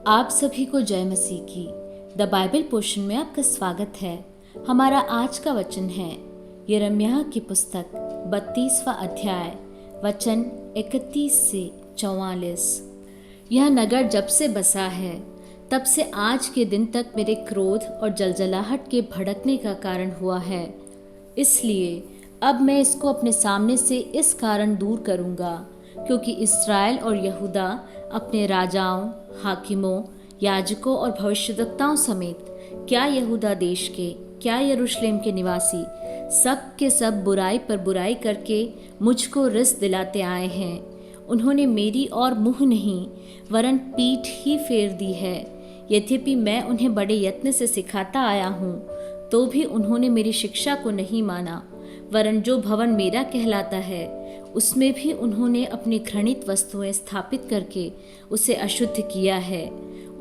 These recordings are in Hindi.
आप सभी को जय मसीह की द बाइबल पोर्शन में आपका स्वागत है। हमारा आज का वचन है यिर्मयाह की पुस्तक 32वां अध्याय वचन 31 से 44। यह नगर जब से बसा है तब से आज के दिन तक मेरे क्रोध और जलजलाहट के भड़कने का कारण हुआ है। इसलिए अब मैं इसको अपने सामने से इस कारण दूर करूंगा क्योंकि इस्राएल और यहूदा अपने राजाओं, हाकिमों, याजकों और भविष्यद्वक्ताओं समेत क्या यहूदा देश के, क्या यरूशलेम के निवासी सब के सब बुराई पर बुराई करके मुझको रिस दिलाते आए हैं। उन्होंने मेरी ओर मुँह नहीं वरन पीठ ही फेर दी है। यद्यपि मैं उन्हें बड़े यत्न से सिखाता आया हूँ तो भी उन्होंने मेरी शिक्षा को नहीं माना, वरन जो भवन मेरा कहलाता है उसमें भी उन्होंने अपनी घृणित वस्तुएं स्थापित करके उसे अशुद्ध किया है।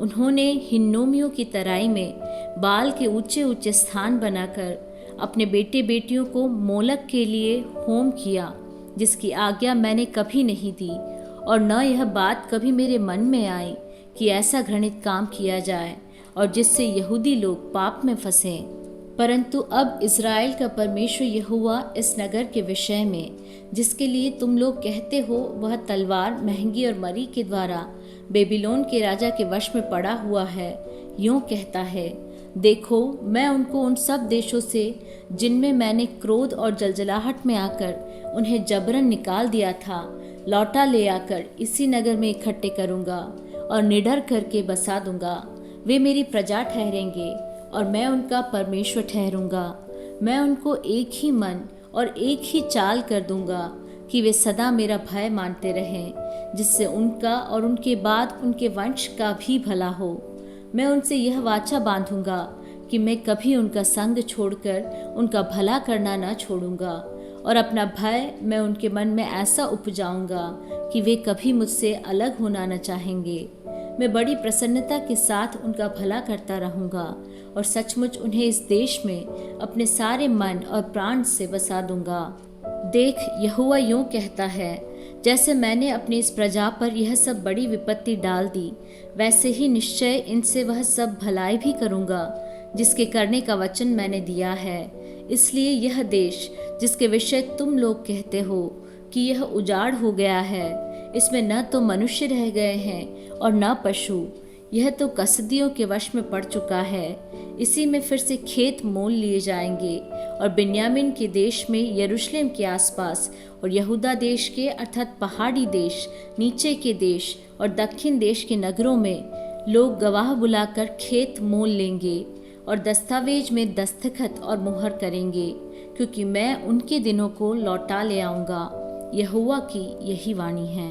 उन्होंने हिन्नोमियों की तराई में बाल के ऊंचे ऊंचे स्थान बनाकर अपने बेटे बेटियों को मोलक के लिए होम किया, जिसकी आज्ञा मैंने कभी नहीं दी और न यह बात कभी मेरे मन में आई कि ऐसा घृणित काम किया जाए और जिससे यहूदी लोग पाप में फंसें। परंतु अब इज़राइल का परमेश्वर यहोवा इस नगर के विषय में, जिसके लिए तुम लोग कहते हो वह तलवार महंगी और मरी के द्वारा बेबीलोन के राजा के वश में पड़ा हुआ है, यूँ कहता है, देखो मैं उनको उन सब देशों से जिनमें मैंने क्रोध और जलजलाहट में आकर उन्हें जबरन निकाल दिया था, लौटा ले आकर इसी नगर में इकट्ठे करूँगा और निडर करके बसा दूंगा। वे मेरी प्रजा ठहरेंगे और मैं उनका परमेश्वर ठहरूंगा। मैं उनको एक ही मन और एक ही चाल कर दूंगा कि वे सदा मेरा भय मानते रहें, जिससे उनका और उनके बाद उनके वंश का भी भला हो। मैं उनसे यह वाचा बांधूंगा कि मैं कभी उनका संग छोड़कर उनका भला करना न छोड़ूंगा और अपना भय मैं उनके मन में ऐसा उपजाऊंगा कि वे कभी मुझसे अलग होना न चाहेंगे। मैं बड़ी प्रसन्नता के साथ उनका भला करता रहूंगा और सचमुच उन्हें इस देश में अपने सारे मन और प्राण से बसा दूंगा। देख, यहोवा यूँ कहता है, जैसे मैंने अपनी इस प्रजा पर यह सब बड़ी विपत्ति डाल दी, वैसे ही निश्चय इनसे वह सब भलाई भी करूंगा जिसके करने का वचन मैंने दिया है। इसलिए यह देश जिसके विषय तुम लोग कहते हो कि यह उजाड़ हो गया है, इसमें न तो मनुष्य रह गए हैं और न पशु, यह तो कसदियों के वश में पड़ चुका है। इसी में फिर से खेत मोल लिए जाएंगे और बिन्यामीन के देश में, यरूशलेम के आसपास और यहूदा देश के अर्थात पहाड़ी देश, नीचे के देश और दक्षिण देश के नगरों में लोग गवाह बुलाकर खेत मोल लेंगे और दस्तावेज में दस्तखत और मुहर करेंगे, क्योंकि मैं उनके दिनों को लौटा ले आऊँगा। यहोवा की यही वाणी है।